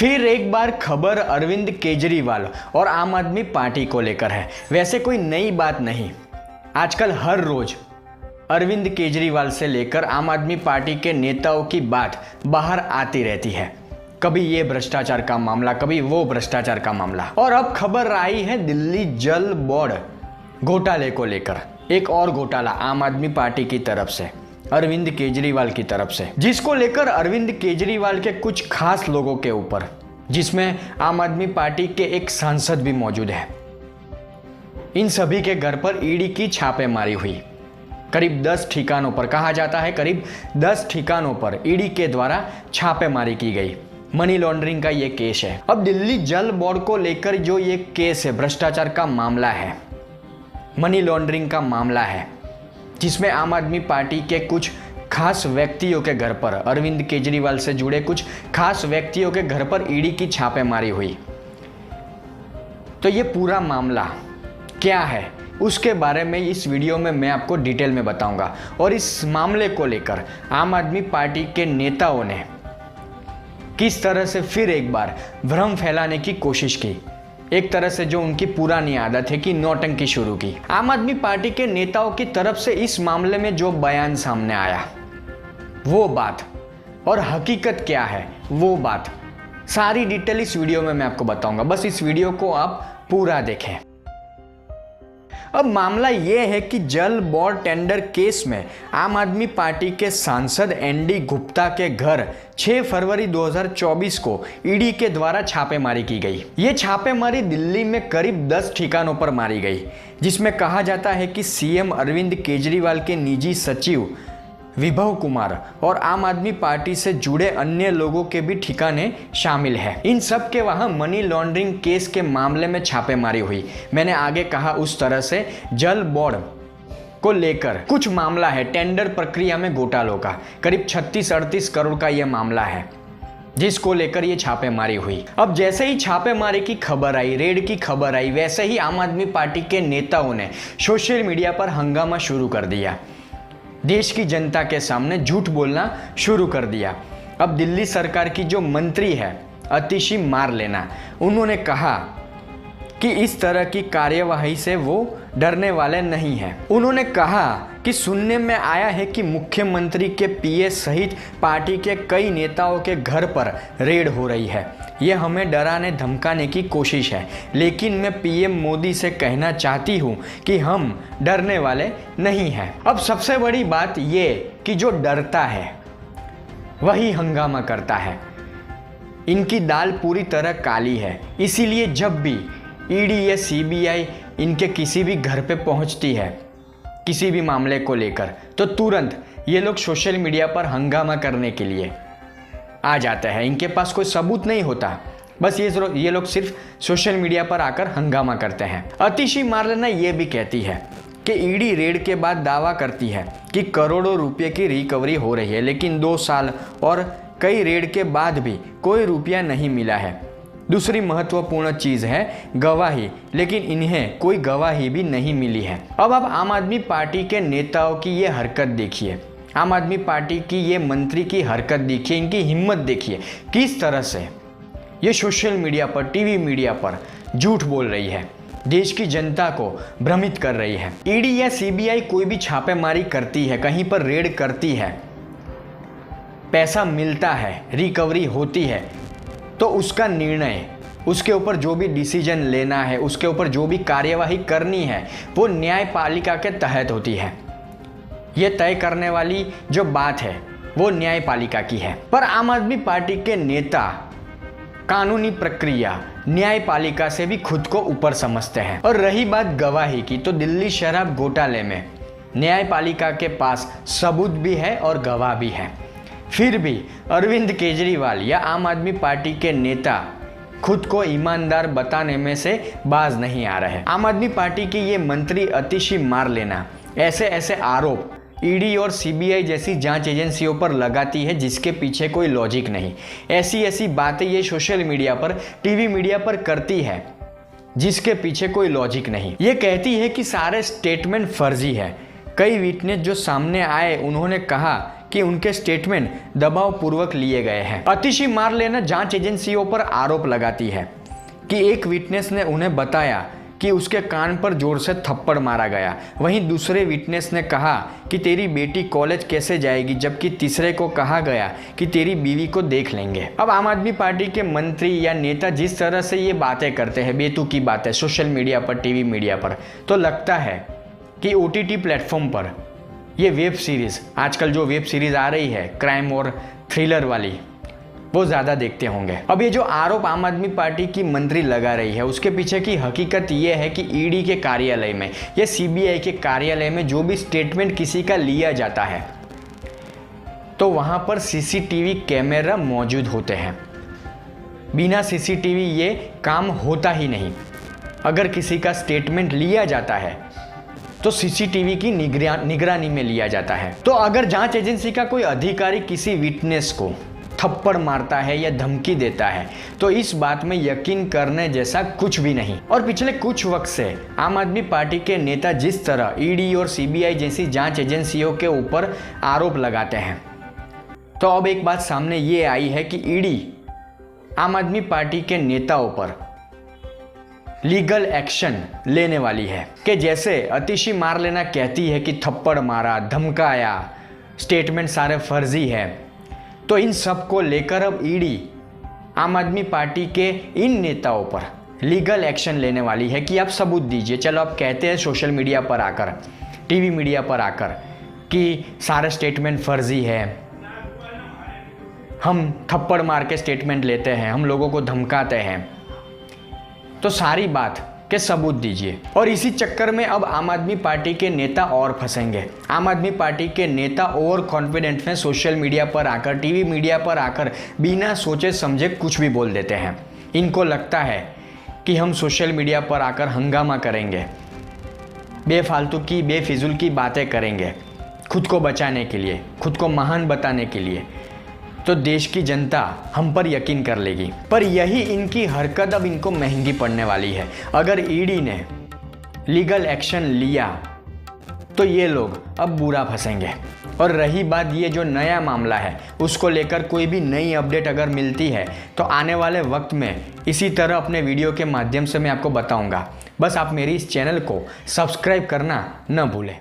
फिर एक बार खबर अरविंद केजरीवाल और आम आदमी पार्टी को लेकर है। वैसे कोई नई बात नहीं, आजकल हर रोज अरविंद केजरीवाल से लेकर आम आदमी पार्टी के नेताओं की बात बाहर आती रहती है। कभी ये भ्रष्टाचार का मामला, कभी वो भ्रष्टाचार का मामला। और अब खबर आई है दिल्ली जल बोर्ड घोटाले को लेकर। एक और घोटाला आम आदमी पार्टी की तरफ से, अरविंद केजरीवाल की तरफ से, जिसको लेकर अरविंद केजरीवाल के कुछ खास लोगों के ऊपर, जिसमें आम आदमी पार्टी के एक सांसद भी मौजूद है, इन सभी के घर पर ईडी की छापेमारी हुई। करीब 10 ठिकानों पर, कहा जाता है करीब 10 ठिकानों पर ईडी के द्वारा छापेमारी की गई। मनी लॉन्ड्रिंग का ये केस है। अब दिल्ली जल बोर्ड को लेकर जो ये केस है, भ्रष्टाचार का मामला है, मनी लॉन्ड्रिंग का मामला है, जिसमें आम आदमी पार्टी के कुछ खास व्यक्तियों के घर पर, अरविंद केजरीवाल से जुड़े कुछ खास व्यक्तियों के घर पर ईडी की छापेमारी हुई। तो ये पूरा मामला क्या है, उसके बारे में इस वीडियो में मैं आपको डिटेल में बताऊंगा। और इस मामले को लेकर आम आदमी पार्टी के नेताओं ने किस तरह से फिर एक बार भ्रम फैलाने की कोशिश की, एक तरह से जो उनकी पुरानी आदत है कि नौटंकी शुरू की। आम आदमी पार्टी के नेताओं की तरफ से इस मामले में जो बयान सामने आया, वो बात और हकीकत क्या है, वो बात सारी डिटेल इस वीडियो में मैं आपको बताऊंगा। बस इस वीडियो को आप पूरा देखें। अब मामला ये है कि जल बोर्ड टेंडर केस में आम आदमी पार्टी के सांसद एनडी गुप्ता के घर 6 फरवरी 2024 को ईडी के द्वारा छापेमारी की गई। ये छापेमारी दिल्ली में करीब 10 ठिकानों पर मारी गई, जिसमें कहा जाता है कि सीएम अरविंद केजरीवाल के निजी सचिव विभव कुमार और आम आदमी पार्टी से जुड़े अन्य लोगों के भी ठिकाने शामिल हैं। इन सब के वहां मनी लॉन्ड्रिंग केस के मामले में छापेमारी हुई। मैंने आगे कहा उस तरह से जल बोर्ड को लेकर कुछ मामला है, टेंडर प्रक्रिया में घोटालों का, करीब 36-38 करोड़ का यह मामला है, जिसको लेकर ये छापेमारी हुई। अब जैसे ही छापेमारी की खबर आई, रेड की खबर आई, वैसे ही आम आदमी पार्टी के नेताओं ने सोशल मीडिया पर हंगामा शुरू कर दिया, देश की जनता के सामने झूठ बोलना शुरू कर दिया। अब दिल्ली सरकार की जो मंत्री है अतिशी मार लेना, उन्होंने कहा कि इस तरह की कार्यवाही से वो डरने वाले नहीं हैं। उन्होंने कहा कि सुनने में आया है कि मुख्यमंत्री के पीए सहित पार्टी के कई नेताओं के घर पर रेड हो रही है। ये हमें डराने धमकाने की कोशिश है, लेकिन मैं पीएम मोदी से कहना चाहती हूँ कि हम डरने वाले नहीं हैं। अब सबसे बड़ी बात ये कि जो डरता है वही हंगामा करता है। इनकी दाल पूरी तरह काली है, इसीलिए जब भी ईडी या सीबीआई इनके किसी भी घर पे पहुंचती है किसी भी मामले को लेकर, तो तुरंत ये लोग सोशल मीडिया पर हंगामा करने के लिए आ जाते हैं। इनके पास कोई सबूत नहीं होता, बस ये लोग सिर्फ सोशल मीडिया पर आकर हंगामा करते हैं। अतिशी मारलेना ये भी कहती है कि ईडी रेड के बाद दावा करती है कि करोड़ों रुपये की रिकवरी हो रही है, लेकिन 2 साल और कई रेड के बाद भी कोई रुपया नहीं मिला है। दूसरी महत्वपूर्ण चीज है गवाही, लेकिन इन्हें कोई गवाही भी नहीं मिली है। अब आप आम आदमी पार्टी के नेताओं की ये हरकत देखिए, आम आदमी पार्टी की ये मंत्री की हरकत देखिए, इनकी हिम्मत देखिए, किस तरह से ये सोशल मीडिया पर, टीवी मीडिया पर झूठ बोल रही है, देश की जनता को भ्रमित कर रही है। ईडी या सीबीआई कोई भी छापेमारी करती है, कहीं पर रेड करती है, पैसा मिलता है, रिकवरी होती है, तो उसका निर्णय, उसके ऊपर जो भी डिसीजन लेना है, उसके ऊपर जो भी कार्यवाही करनी है, वो न्यायपालिका के तहत होती है। ये तय करने वाली जो बात है वो न्यायपालिका की है। पर आम आदमी पार्टी के नेता कानूनी प्रक्रिया, न्यायपालिका से भी खुद को ऊपर समझते हैं। और रही बात गवाही की, तो दिल्ली शराब घोटाले में न्यायपालिका के पास सबूत भी है और गवाह भी है, फिर भी अरविंद केजरीवाल या आम आदमी पार्टी के नेता खुद को ईमानदार बताने में से बाज नहीं आ रहे। आम आदमी पार्टी की ये मंत्री अतिशी मार लेना ऐसे आरोप ईडी और सीबीआई जैसी जांच एजेंसियों पर लगाती है, जिसके पीछे कोई लॉजिक नहीं। ऐसी बातें ये सोशल मीडिया पर, टीवी मीडिया पर करती है, जिसके पीछे कोई लॉजिक नहीं। ये कहती है कि सारे स्टेटमेंट फर्जी है। कई विटनेस जो सामने आए, उन्होंने कहा कि उनके स्टेटमेंट दबावपूर्वक लिए गए हैं। अतिशी मारलेना जांच एजेंसियों पर आरोप लगाती है कि एक विटनेस ने उन्हें बताया कि उसके कान पर जोर से थप्पड़ मारा गया। वहीं दूसरे विटनेस ने कहा कि तेरी बेटी कॉलेज कैसे जाएगी, जबकि तीसरे को कहा गया कि तेरी बीवी को देख लेंगे। अब आम आदमी पार्टी के मंत्री या नेता जिस तरह से ये बातें करते हैं, बेतुकी बातें सोशल मीडिया पर, टीवी मीडिया पर, तो लगता है कि OTT प्लेटफॉर्म पर ये वेब सीरीज़, आजकल जो वेब सीरीज़ आ रही है क्राइम और थ्रिलर वाली, वो ज़्यादा देखते होंगे। अब ये जो आरोप आम आदमी पार्टी की मंत्री लगा रही है, उसके पीछे की हकीकत ये है कि ईडी के कार्यालय में या CBI के कार्यालय में जो भी स्टेटमेंट किसी का लिया जाता है, तो वहाँ पर CCTV कैमरा मौजूद होते हैं। बिना CCTV ये काम होता ही नहीं। अगर किसी का स्टेटमेंट लिया जाता है तो CCTV की निगरानी में लिया जाता है। तो अगर जांच एजेंसी का कोई अधिकारी किसी विटनेस को थप्पड़ मारता है या धमकी देता है, तो इस बात में यकीन करने जैसा कुछ भी नहीं। और पिछले कुछ वक्त से आम आदमी पार्टी के नेता जिस तरह ईडी और CBI जैसी जांच एजेंसियों के ऊपर आरोप लगाते हैं, तो अब एक बात सामने ये आई है कि ईडी आम आदमी पार्टी के नेताओं पर लीगल एक्शन लेने वाली है। कि जैसे अतिशी मारलेना कहती है कि थप्पड़ मारा, धमकाया, स्टेटमेंट सारे फर्जी है, तो इन सब को लेकर अब ईडी आम आदमी पार्टी के इन नेताओं पर लीगल एक्शन लेने वाली है कि आप सबूत दीजिए। चलो आप कहते हैं सोशल मीडिया पर आकर, टीवी मीडिया पर आकर कि सारे स्टेटमेंट फर्जी है, हम थप्पड़ मार के स्टेटमेंट लेते हैं, हम लोगों को धमकाते हैं, तो सारी बात के सबूत दीजिए। और इसी चक्कर में अब आम आदमी पार्टी के नेता और फंसेंगे। आम आदमी पार्टी के नेता ओवर कॉन्फिडेंट में सोशल मीडिया पर आकर, टीवी मीडिया पर आकर बिना सोचे समझे कुछ भी बोल देते हैं। इनको लगता है कि हम सोशल मीडिया पर आकर हंगामा करेंगे, बेफालतू की बेफिजुल की बातें करेंगे, खुद को बचाने के लिए, खुद को महान बताने के लिए, तो देश की जनता हम पर यकीन कर लेगी। पर यही इनकी हरकत अब इनको महंगी पड़ने वाली है। अगर ईडी ने लीगल एक्शन लिया तो ये लोग अब बुरा फंसेंगे। और रही बात ये जो नया मामला है, उसको लेकर कोई भी नई अपडेट अगर मिलती है तो आने वाले वक्त में इसी तरह अपने वीडियो के माध्यम से मैं आपको बताऊंगा। बस आप मेरी इस चैनल को सब्सक्राइब करना न भूलें।